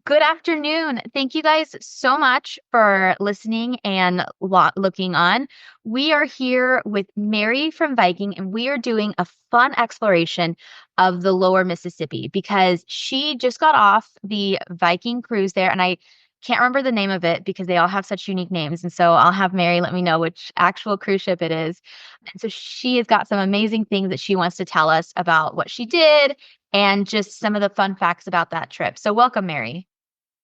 Good afternoon. Thank you guys so much for listening and looking on. We are here with Mary from Viking, and we are doing a fun exploration of the lower Mississippi because she just got off the Viking cruise there, and I can't remember the name of it because they all have such unique names. And so I'll have Mary let me know which actual cruise ship it is. And so she has got some amazing things that she wants to tell us about what she did and just some of the fun facts about that trip. So welcome, Mary.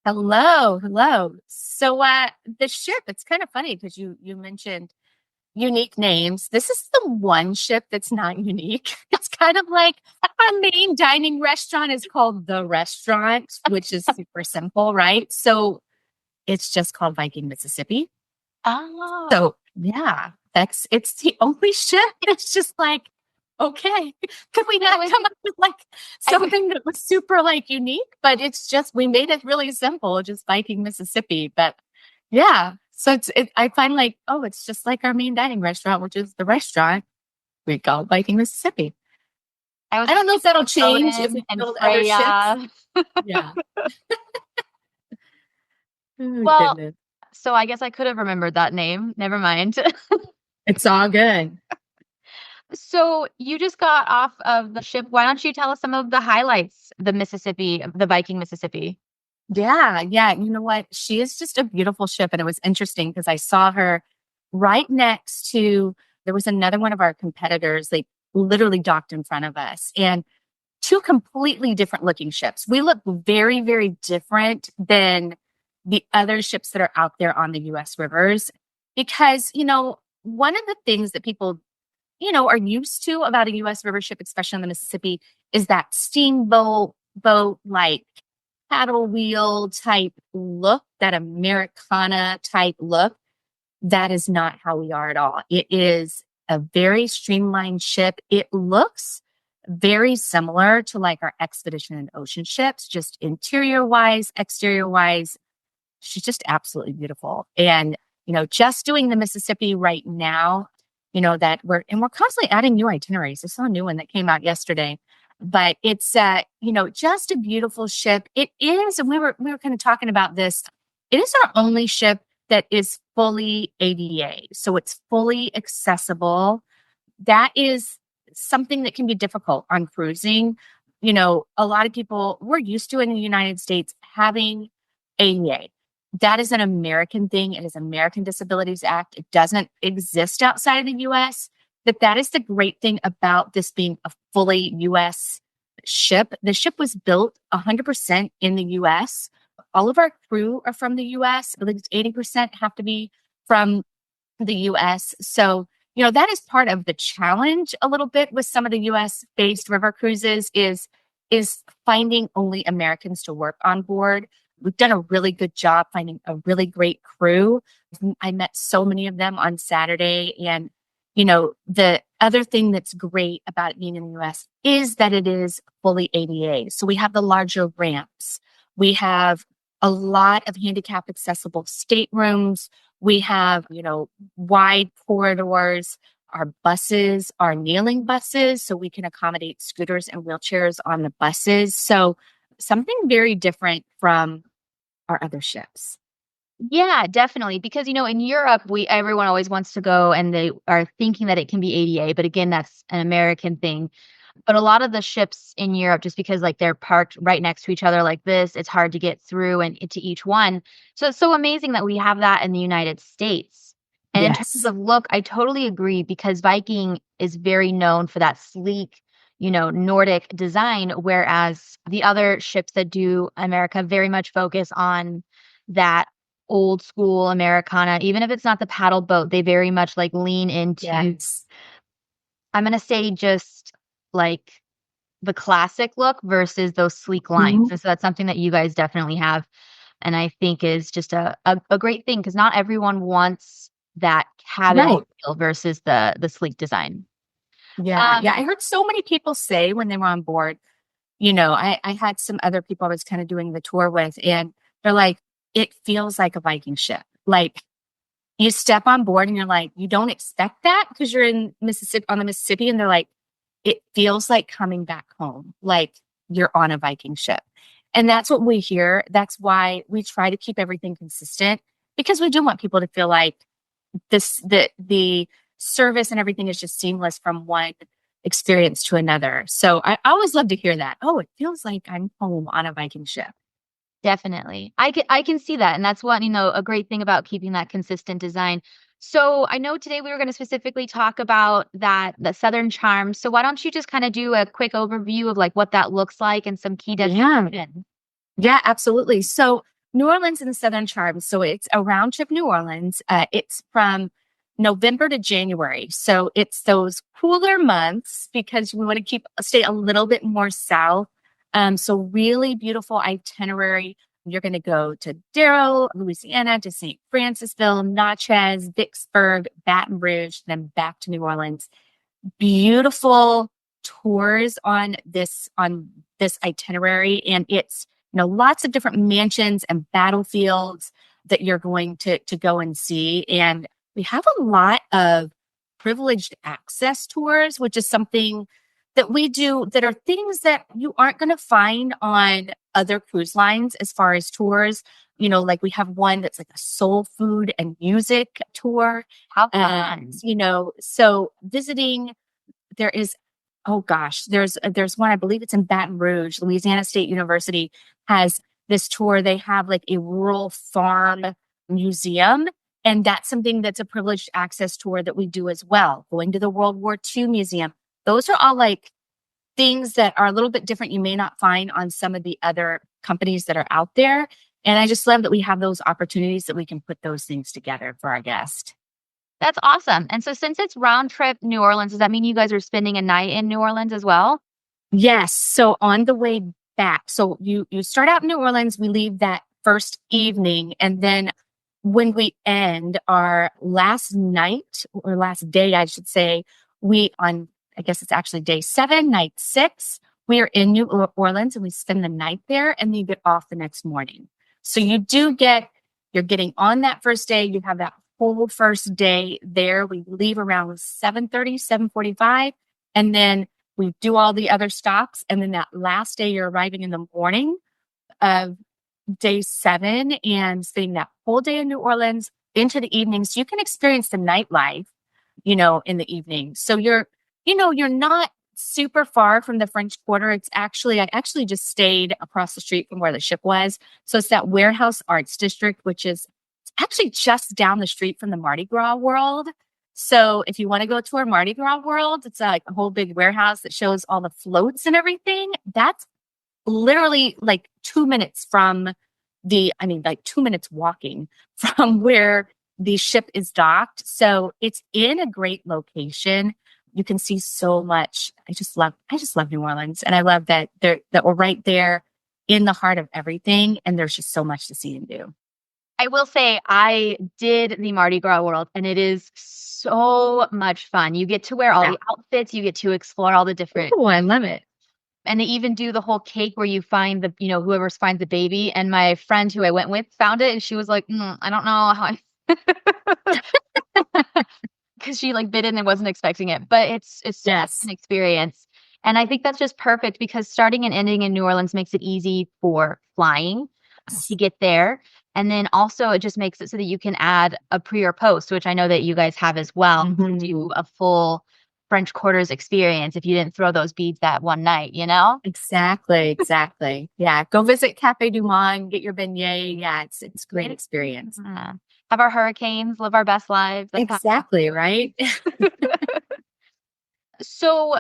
Hello, hello. So the ship, it's kind of funny because you mentioned unique names. This is the one ship that's not unique. It's kind of like our main dining restaurant is called The Restaurant, which is super simple, right? So it's just called Viking Mississippi. Oh, So yeah, it's the only ship. It's just like, okay, could we that not was come up with like I, something that was super like unique? But it's just we made it really simple, just Viking Mississippi. But yeah, so I find like, oh, it's just like our main dining restaurant, which is the restaurant we call Viking Mississippi. I was I don't know if that'll change if Odin we and build other ships. Freya. Yeah. Oh Well, goodness. so I guess I could have remembered that name. Never mind. It's all good. So you just got off of the ship. Why don't you tell us some of the highlights, the Viking Mississippi? Yeah, yeah. You know what? She is just a beautiful ship. And it was interesting because I saw her right next to, there was another one of our competitors, like literally docked in front of us, and two completely different looking ships. We look very, very different than the other ships that are out there on the US rivers because, one of the things that people, are used to about a US river ship, especially on the Mississippi, is that steamboat boat like paddle wheel type look, that Americana type look. That is not how we are at all. It is a very streamlined ship. It looks very similar to like our expedition and ocean ships, just interior wise, exterior wise. She's just absolutely beautiful. And, just doing the Mississippi right now, that we're constantly adding new itineraries. I saw a new one that came out yesterday, but it's, just a beautiful ship. It is, and we were kind of talking about this. It is our only ship that is fully ADA. So it's fully accessible. That is something that can be difficult on cruising. A lot of people, we're used to in the United States having ADA. That is an American thing. It is American Disabilities Act. It doesn't exist outside of the US. But that is the great thing about this being a fully US ship. The ship was built 100% in the US. All of our crew are from the US. I believe it's 80% have to be from the US. So, that is part of the challenge a little bit with some of the US based river cruises is finding only Americans to work on board. We've done a really good job finding a really great crew. I met so many of them on Saturday. And, the other thing that's great about it being in the US is that it is fully ADA. So we have the larger ramps. We have a lot of handicap accessible staterooms. We have, wide corridors. Our buses are kneeling buses, so we can accommodate scooters and wheelchairs on the buses. So something very different from our other ships. Yeah, definitely. Because, in Europe, everyone always wants to go and they are thinking that it can be ADA, but again, that's an American thing. But a lot of the ships in Europe, just because like they're parked right next to each other like this, it's hard to get through and into each one. So it's so amazing that we have that in the United States. And in terms Yes. of look, I totally agree because Viking is very known for that sleek, Nordic design, whereas the other ships that do America very much focus on that old school Americana. Even if it's not the paddle boat, they very much like lean into, Yes. I'm gonna say just like the classic look versus those sleek lines. Mhm. And so that's something that you guys definitely have. And I think is just a great thing because not everyone wants that cabin Right. feel versus the sleek design. Yeah. Yeah. Um, I heard so many people say when they were on board, I had some other people I was kind of doing the tour with, and they're like, it feels like a Viking ship. Like you step on board and you're like, you don't expect that because you're in Mississippi on the Mississippi, and they're like, it feels like coming back home, like you're on a Viking ship. And that's what we hear. That's why we try to keep everything consistent because we do want people to feel like the service and everything is just seamless from one experience to another. So I always love to hear that. Oh, it feels like I'm home on a Viking ship. Definitely. I can see that, and that's what, a great thing about keeping that consistent design. So, I know today we were gonna specifically talk about the Southern charm. So why don't you just kinda do a quick overview of, like, what that looks like and some key Yeah. destinations? Yeah, absolutely. So New Orleans and the Southern Charm. So it's a round trip New Orleans. It's from November to January. So it's those cooler months because we want to stay a little bit more south. So really beautiful itinerary. You're going to go to Darrow, Louisiana, to St. Francisville, Natchez, Vicksburg, Baton Rouge, then back to New Orleans. Beautiful tours on this itinerary, and it's lots of different mansions and battlefields that you're going to go and see. And we have a lot of privileged access tours, which is something that we do that are things that you aren't going to find on other cruise lines as far as tours. Like we have one that's like a soul food and music tour. How fun. So visiting, there is, oh gosh, there's one, I believe it's in Baton Rouge. Louisiana State University has this tour. They have like a rural farm museum, and that's something that's a privileged access tour that we do as well. Going to the World War II museum. Those are all like things that are a little bit different you may not find on some of the other companies that are out there. And I just love that we have those opportunities that we can put those things together for our guests. That's awesome. And so since it's round trip New Orleans, does that mean you guys are spending a night in New Orleans as well? Yes. So on the way back, so you start out in New Orleans, we leave that first evening, and then when we end our last night or last day, I should say, I guess it's actually day 7, night 6, we are in New Orleans and we spend the night there, and then you get off the next morning. So you're getting on that first day, you have that whole first day there. We leave around 7:30, 7:45, and then we do all the other stops. And then that last day, you're arriving in the morning of day 7 and spending that whole day in New Orleans into the evening. So you can experience the nightlife, in the evening. So you're not super far from the French Quarter. I actually just stayed across the street from where the ship was. So it's that Warehouse Arts District, which is actually just down the street from the Mardi Gras World. So if you want to go to our Mardi Gras World, it's like a whole big warehouse that shows all the floats and everything. That's literally like 2 minutes like 2 minutes walking from where the ship is docked. So it's in a great location. You can see so much. I just love New Orleans. And I love that we're right there in the heart of everything. And there's just so much to see and do. I will say I did the Mardi Gras World, and it is so much fun. You get to wear all Yeah. the outfits, you get to explore all the different, Oh, I love it. and they even do the whole cake where you find whoever finds the baby. And my friend who I went with found it, and she was like, I don't know how because she like bit it and wasn't expecting it, but it's such Yes. an experience. And I think that's just perfect because starting and ending in New Orleans makes it easy for flying to get there. And then also it just makes it so that you can add a pre or post, which I know that you guys have as well, to do a full French Quarters experience if you didn't throw those beads that one night? Exactly. Exactly. Yeah. Go visit Cafe Du Monde, get your beignet. Yeah. It's a great experience. Have our hurricanes, live our best lives. Exactly. Right. So,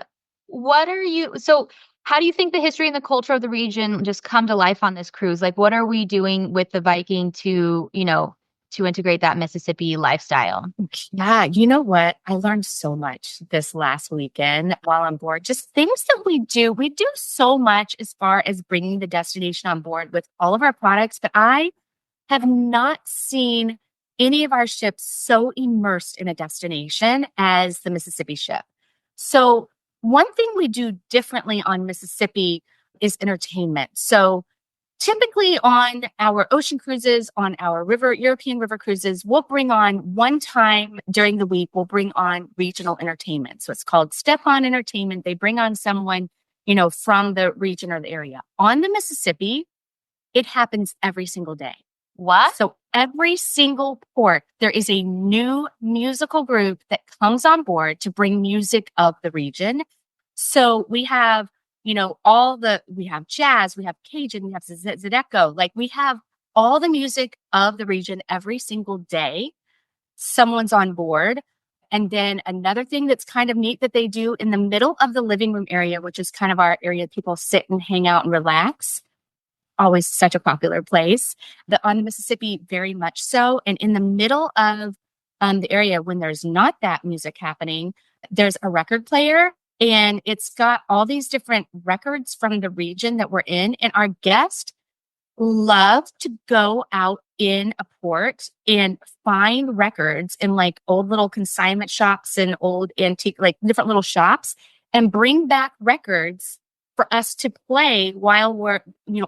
so how do you think the history and the culture of the region just come to life on this cruise? Like, what are we doing with the Viking to integrate that Mississippi lifestyle? Yeah. You know what? I learned so much this last weekend while on board. Just things that we do. We do so much as far as bringing the destination on board with all of our products, but I have not seen any of our ships so immersed in a destination as the Mississippi ship. So, one thing we do differently on Mississippi is entertainment. So, typically on our ocean cruises, on our European river cruises, we'll bring on one time during the week, we'll bring on regional entertainment. So, it's called Step On Entertainment. They bring on someone, from the region or the area. On the Mississippi, It happens every single day. What? So every single port, there is a new musical group that comes on board to bring music of the region. So we have, we have jazz, we have Cajun, we have Zydeco, like we have all the music of the region every single day. Someone's on board. And then another thing that's kind of neat that they do in the middle of the living room area, which is kind of our area people sit and hang out and relax, always such a popular place. On the Mississippi, very much so. And in the middle of the area, when there's not that music happening, there's a record player, and it's got all these different records from the region that we're in. And our guests love to go out in a port and find records in like old little consignment shops and old antique, like different little shops, and bring back records for us to play while we're,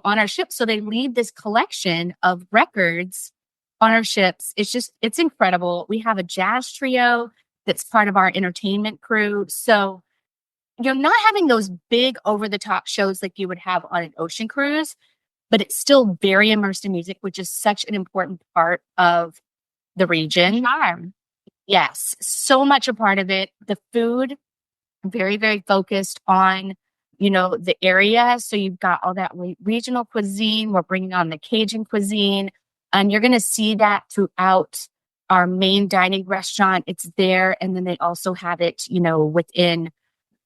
on our ship. So they leave this collection of records on our ships. It's incredible. We have a jazz trio that's part of our entertainment crew. So you're not having those big over the top shows like you would have on an ocean cruise, but it's still very immersed in music, which is such an important part of the region. Charm. Yes, so much a part of it. The food, very, very focused on, the area. So you've got all that regional cuisine. We're bringing on the Cajun cuisine, and you're going to see that throughout our main dining restaurant. It's there. And then they also have it, within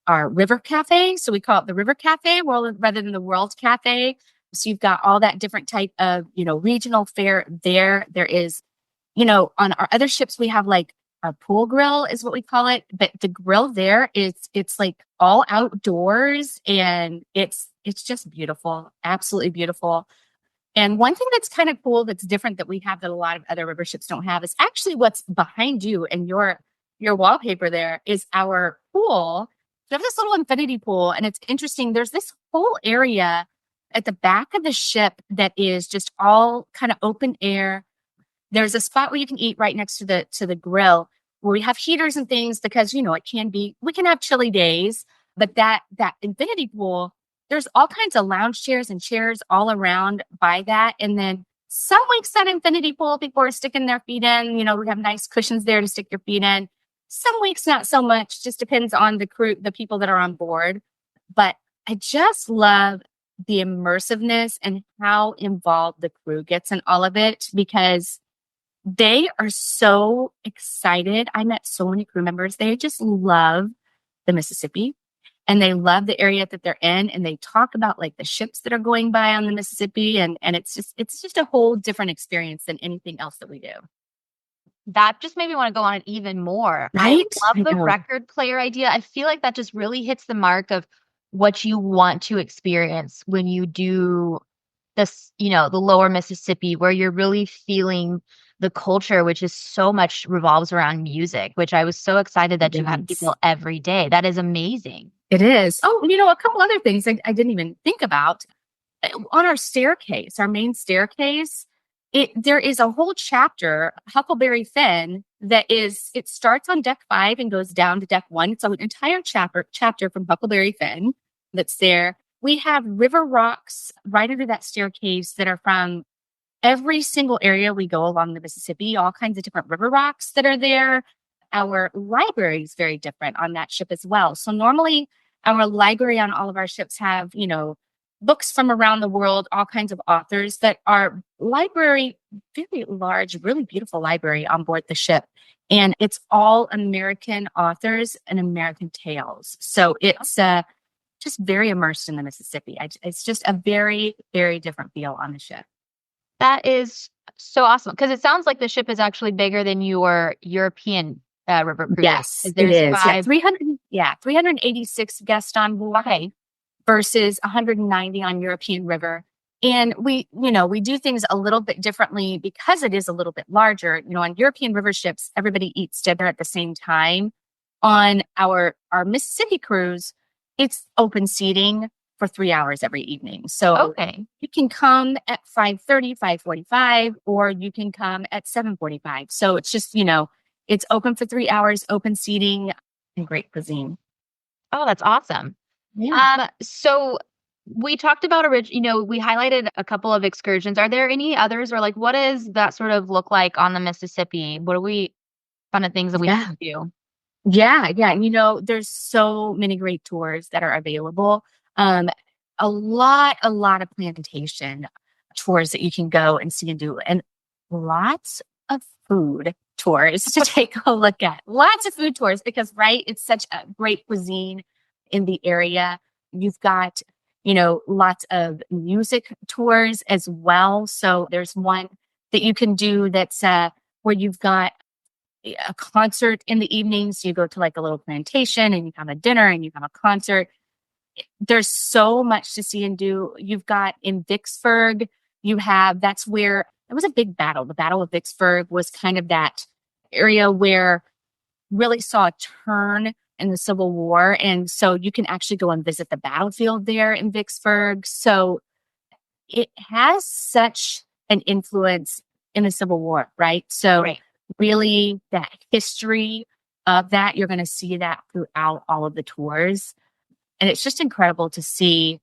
our river cafe. So we call it the river cafe rather than the world cafe. So you've got all that different type of, regional fare there. There is, on our other ships, we have like a pool grill is what we call it. But the grill there it's like all outdoors, and it's just beautiful. Absolutely beautiful. And one thing that's kind of cool, that's different, that we have that a lot of other river ships don't have, is actually what's behind you and your wallpaper there is our pool. We have this little infinity pool, and it's interesting. There's this whole area at the back of the ship that is just all kind of open air. There's a spot where you can eat right next to the grill, where we have heaters and things, because we can have chilly days, but that infinity pool, there's all kinds of lounge chairs and chairs all around by that. And then some weeks that infinity pool, people are sticking their feet in. We have nice cushions there to stick your feet in. Some weeks not so much, just depends on the crew, the people that are on board. But I just love the immersiveness and how involved the crew gets in all of it, because they are so excited. I met so many crew members. They just love the Mississippi, and they love the area that they're in. And they talk about like the ships that are going by on the Mississippi. And it's just a whole different experience than anything else that we do. That just made me want to go on it even more. Right? I love the record player idea. I feel like that just really hits the mark of what you want to experience when you do this, the lower Mississippi, where you're really feeling the culture, which is so much revolves around music, which I was so excited that you have people every day. That is amazing. It is. Oh, a couple other things I didn't even think about. On our staircase, our main staircase, there is a whole chapter, Huckleberry Finn, it starts on deck 5 and goes down to deck 1. It's an entire chapter from Huckleberry Finn that's there. We have river rocks right under that staircase that are from every single area we go along the Mississippi, all kinds of different river rocks that are there. Our library is very different on that ship as well. So normally our library on all of our ships have, books from around the world, all kinds of authors. That our library, very large, really beautiful library on board the ship. And it's all American authors and American tales. So it's just very immersed in the Mississippi. It's just a very, very different feel on the ship. That is so awesome, because it sounds like the ship is actually bigger than your European river cruise. Yes, it is. 386 guests on board. Okay. Versus 190 on European River. And we do things a little bit differently because it is a little bit larger. On European River ships, everybody eats dinner at the same time. On our Mississippi cruise, it's open seating for 3 hours every evening. So you can come at 5:30, 5:45, or you can come at 7:45. So it's just, it's open for 3 hours, open seating, and great cuisine. Oh, that's awesome. Yeah. So we talked about we highlighted a couple of excursions. Are there any others, or like what does that sort of look like on the Mississippi? What are we fun of things that we Yeah. do? Yeah, yeah. There's so many great tours that are available. Um, a lot of plantation tours that you can go and see and do, and lots of food tours to take a look at. Lots of food tours because, right, it's such a great cuisine in the area. You've got, lots of music tours as well. So there's one that you can do that's where you've got a concert in the evenings. You go to like a little plantation and you have a dinner and you have a concert. There's so much to see and do. You've got in Vicksburg, that's where it was a big battle. The Battle of Vicksburg was kind of that area where really saw a turn in the Civil War. And so you can actually go and visit the battlefield there in Vicksburg. So it has such an influence in the Civil War, right? So Right. really that history of that, you're going to see that throughout all of the tours. And it's just incredible to see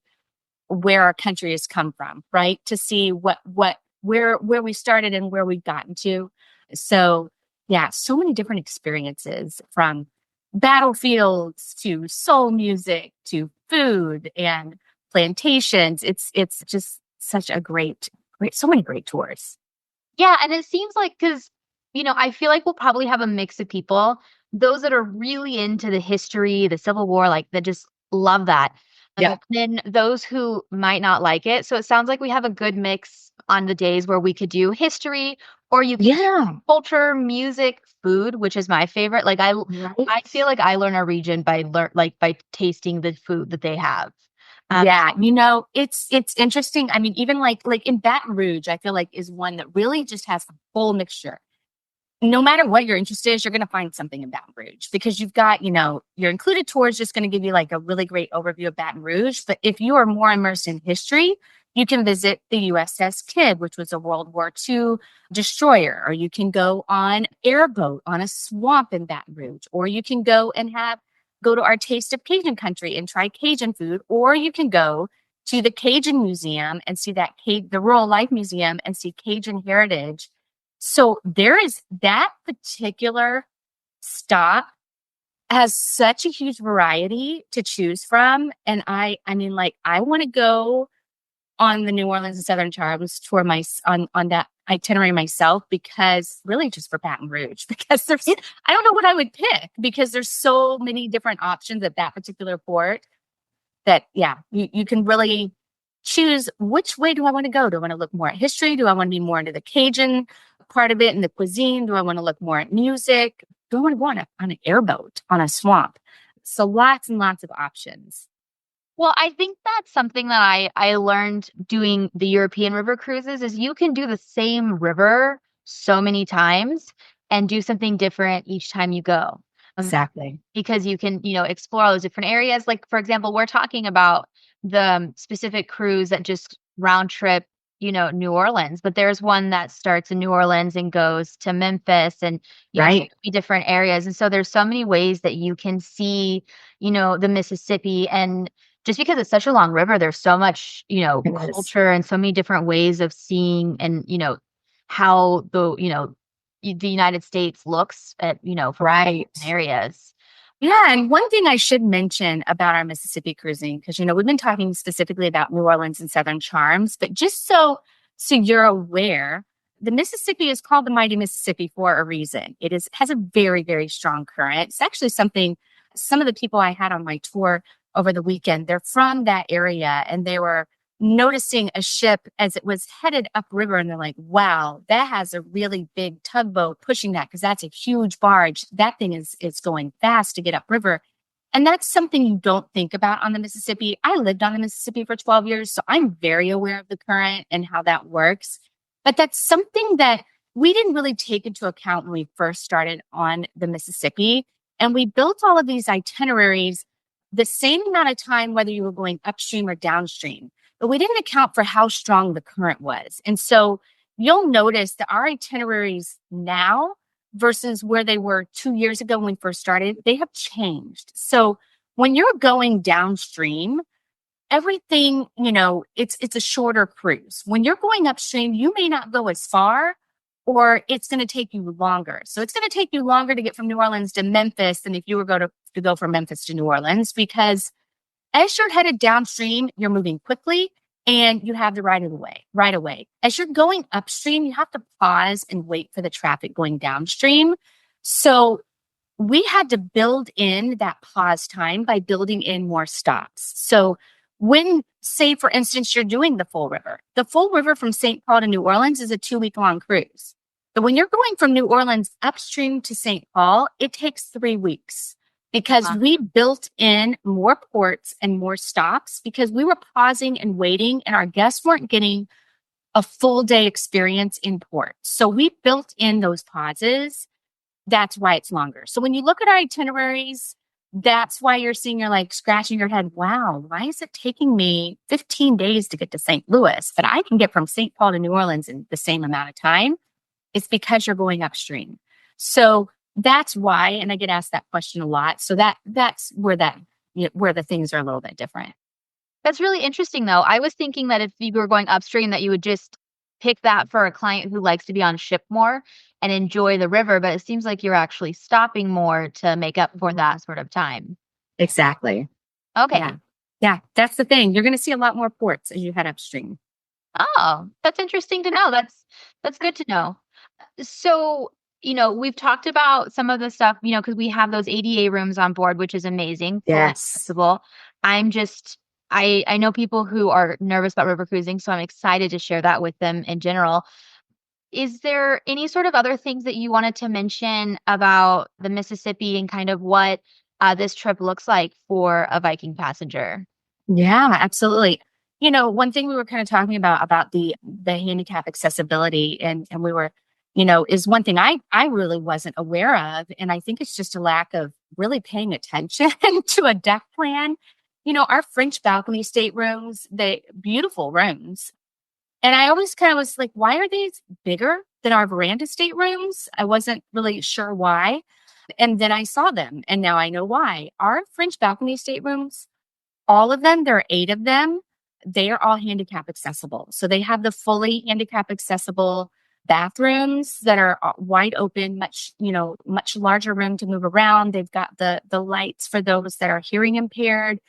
where our country has come from, right? To see where we started and where we've gotten to. So yeah, so many different experiences from battlefields to soul music to food and plantations. It's just such a so many great tours. Yeah, and it seems like because, I feel like we'll probably have a mix of people, those that are really into the history, the Civil War, like that just love that. Yeah. Then those who might not like it. So it sounds like we have a good mix on the days where we could do history, or you could do Yeah. culture, music, food, which is my favorite. Like I Right. feel like I learn a region by tasting the food that they have. Um, Yeah, it's interesting. I mean, even like in Baton Rouge, I feel like is one that really just has a whole mixture. No matter what your interest is, you're going to find something in Baton Rouge because you've got, your included tour is just going to give you like a really great overview of Baton Rouge. But if you are more immersed in history, you can visit the USS Kidd, which was a World War II destroyer, or you can go on airboat on a swamp in Baton Rouge, or you can go to our Taste of Cajun Country and try Cajun food, or you can go to the Cajun Museum and see the Rural Life Museum and see Cajun heritage. So there is that particular stop has such a huge variety to choose from. And I mean, like, I want to go on the New Orleans and Southern Charms tour on that itinerary myself because really just for Baton Rouge, because I don't know what I would pick because there's so many different options at that particular port that, yeah, you can really choose which way do I want to go? Do I want to look more at history? Do I want to be more into the Cajun part of it and the cuisine? Do I want to look more at music? Do I want to go on an airboat on a swamp? So lots and lots of options. Well, I think that's something that I learned doing the European river cruises is you can do the same river so many times and do something different each time you go. Exactly. Because you can, explore all those different areas. Like, for example, we're talking about the specific cruise that just round trip, New Orleans, but there's one that starts in New Orleans and goes to Memphis and, Right. different areas. And so there's so many ways that you can see, the Mississippi. And just because it's such a long river, there's so much, It is. culture and so many different ways of seeing and, how the United States looks at, from Right. areas. Yeah, and one thing I should mention about our Mississippi cruising, because we've been talking specifically about New Orleans and Southern Charms, but just so you're aware, the Mississippi is called the Mighty Mississippi for a reason. Has a very, very strong current. It's actually something some of the people I had on my tour over the weekend, they're from that area and they were noticing a ship as it was headed upriver and they're like, wow, that has a really big tugboat pushing that because that's a huge barge. That thing is going fast to get upriver. And that's something you don't think about on the Mississippi. I lived on the Mississippi for 12 years, so I'm very aware of the current and how that works. But that's something that we didn't really take into account when we first started on the Mississippi. And we built all of these itineraries the same amount of time, whether you were going upstream or downstream, but we didn't account for how strong the current was. And so you'll notice that our itineraries now versus where they were 2 years ago when we first started, they have changed. So when you're going downstream, everything, it's a shorter cruise. When you're going upstream, you may not go as far or it's going to take you longer. So it's going to take you longer to get from New Orleans to Memphis than if you were to go from Memphis to New Orleans, because as you're headed downstream, you're moving quickly and you have the right away. As you're going upstream, you have to pause and wait for the traffic going downstream. So we had to build in that pause time by building in more stops. So when, say, for instance, you're doing the full river from St. Paul to New Orleans is a 2-week long cruise. But when you're going from New Orleans upstream to St. Paul, it takes 3 weeks because Wow. we built in more ports and more stops because we were pausing and waiting and our guests weren't getting a full day experience in port. So we built in those pauses. That's why it's longer. So when you look at our itineraries, that's why you're like scratching your head. Wow, why is it taking me 15 days to get to St. Louis, but I can get from St. Paul to New Orleans in the same amount of time? It's because you're going upstream. So that's why, and I get asked that question a lot. So that's where where the things are a little bit different. That's really interesting, though. I was thinking that if you were going upstream, that you would just pick that for a client who likes to be on ship more and enjoy the river, but it seems like you're actually stopping more to make up for that sort of time. Exactly. Yeah. Okay. Yeah. That's the thing. You're going to see a lot more ports as you head upstream. Oh, that's interesting to know. That's good to know. So, we've talked about some of the stuff, because we have those ADA rooms on board, which is amazing, fully Yes. accessible. I'm just I know people who are nervous about river cruising, so I'm excited to share that with them in general. Is there any sort of other things that you wanted to mention about the Mississippi and kind of what this trip looks like for a Viking passenger? Yeah, absolutely. One thing we were kind of talking about the handicap accessibility and we were, is one thing I really wasn't aware of. And I think it's just a lack of really paying attention to a deck plan. Our French balcony staterooms, they beautiful rooms. And I always kind of was like, why are these bigger than our veranda staterooms? I wasn't really sure why. And then I saw them and now I know why. Our French balcony staterooms, all of them, there are 8 of them. They are all handicap accessible. So they have the fully handicap accessible bathrooms that are wide open, much larger room to move around. They've got the lights for those that are hearing impaired,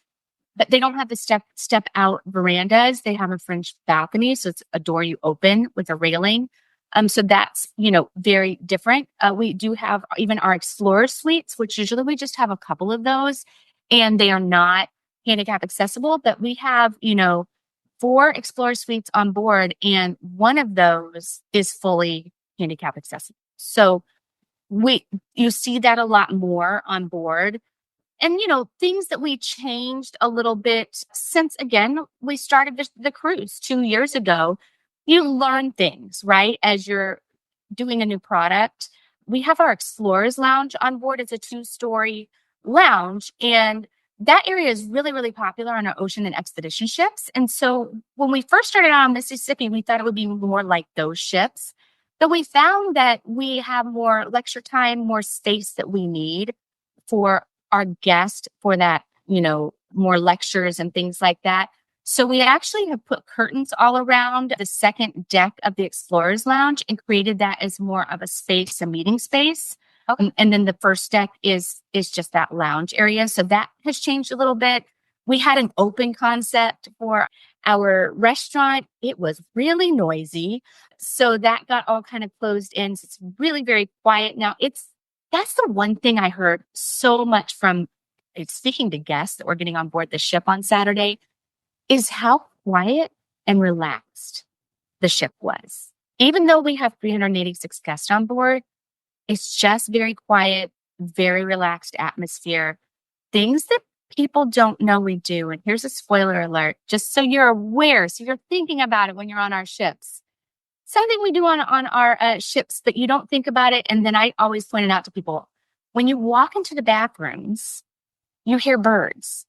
but they don't have the step out verandas. They have a French balcony. So it's a door you open with a railing. So that's, very different. We do have even our Explorer suites, which usually we just have a couple of those and they are not handicap accessible, but we have, 4 Explorer suites on board and one of those is fully handicap accessible. So you see that a lot more on board. And, things that we changed a little bit since, again, we started the cruise 2 years ago. You learn things, right? As you're doing a new product. We have our Explorers Lounge on board. It's a 2-story lounge. And that area is really, really popular on our ocean and expedition ships. And so when we first started out on Mississippi, we thought it would be more like those ships. But we found that we have more lecture time, more space that we need for our guest for that, more lectures and things like that. So we actually have put curtains all around the second deck of the Explorers Lounge and created that as more of a space, a meeting space. Okay. And then the first deck is just that lounge area. So that has changed a little bit. We had an open concept for our restaurant. It was really noisy. So that got all kind of closed in. So it's really very quiet. Now that's the one thing I heard so much from speaking to guests that were getting on board the ship on Saturday is how quiet and relaxed the ship was. Even though we have 386 guests on board, it's just very quiet, very relaxed atmosphere. Things that people don't know we do. And here's a spoiler alert, just so you're aware, so you're thinking about it when you're on our ships. Something we do on our ships, but you don't think about it. And then I always point it out to people. When you walk into the bathrooms, you hear birds.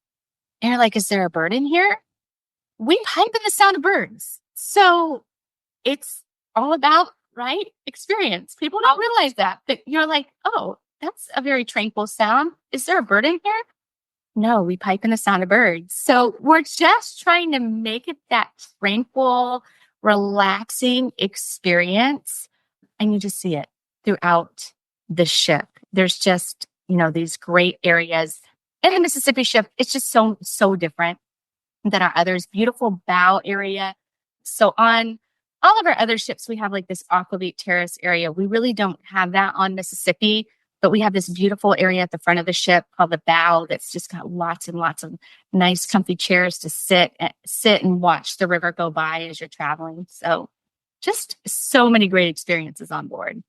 And you're like, is there a bird in here? We pipe in the sound of birds. So it's all about, right, experience. People don't realize that. But you're like, oh, that's a very tranquil sound. Is there a bird in here? No, we pipe in the sound of birds. So we're just trying to make it that tranquil, relaxing experience. And you just see it throughout the ship. There's just, these great areas. And the Mississippi ship, it's just so, so different than our others. Beautiful bow area. So on all of our other ships, we have like this aquavit terrace area. We really don't have that on Mississippi, but we have this beautiful area at the front of the ship called the bow that's just got lots and lots of nice, comfy chairs to sit and watch the river go by as you're traveling. So just so many great experiences on board.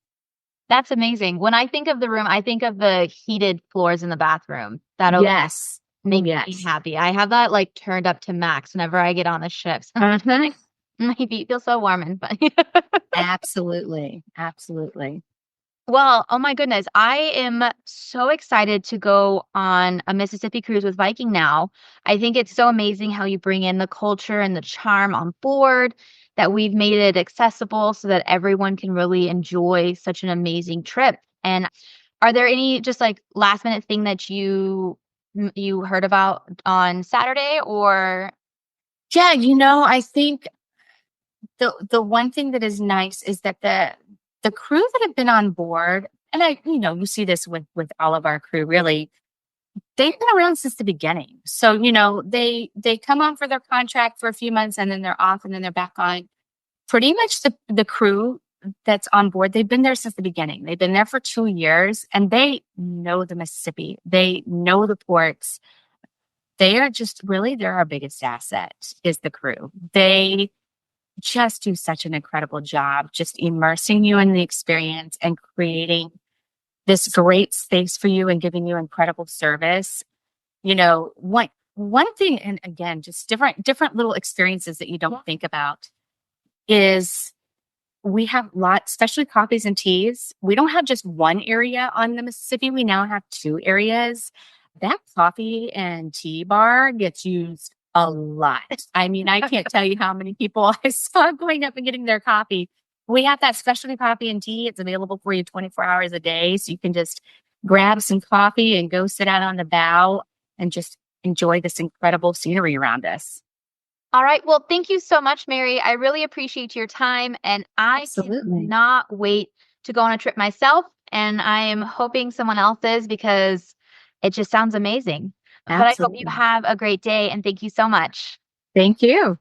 That's amazing. When I think of the room, I think of the heated floors in the bathroom. That'll Yes. make me Yes. happy. I have that like turned up to max whenever I get on the ships. My feet feel so warm and fun. Absolutely. Absolutely. Well, oh my goodness. I am so excited to go on a Mississippi cruise with Viking now. I think it's so amazing how you bring in the culture and the charm on board, that we've made it accessible so that everyone can really enjoy such an amazing trip. And are there any just like last minute thing that you heard about on Saturday or Yeah, I think the one thing that is nice is that the crew that have been on board, and you see this with all of our crew, really, they've been around since the beginning. So, they come on for their contract for a few months and then they're off and then they're back on. Pretty much the crew that's on board, they've been there since the beginning. They've been there for 2 years and they know the Mississippi. They know the ports. They're our biggest asset is the crew. They just do such an incredible job, just immersing you in the experience and creating this great space for you and giving you incredible service. One thing, and again, just different little experiences that you don't think about is we have lots, especially coffees and teas. We don't have just one area on the Mississippi. We now have two areas. That coffee and tea bar gets used a lot. I mean, I can't tell you how many people I saw going up and getting their coffee. We have that specialty coffee and tea. It's available for you 24 hours a day. So you can just grab some coffee and go sit out on the bow and just enjoy this incredible scenery around us. all right. Well, thank you so much, Mary. I really appreciate your time, and I Absolutely. cannot wait to go on a trip myself. And I am hoping someone else is because it just sounds amazing. But I hope you Absolutely. have a great day, and thank you so much. Thank you.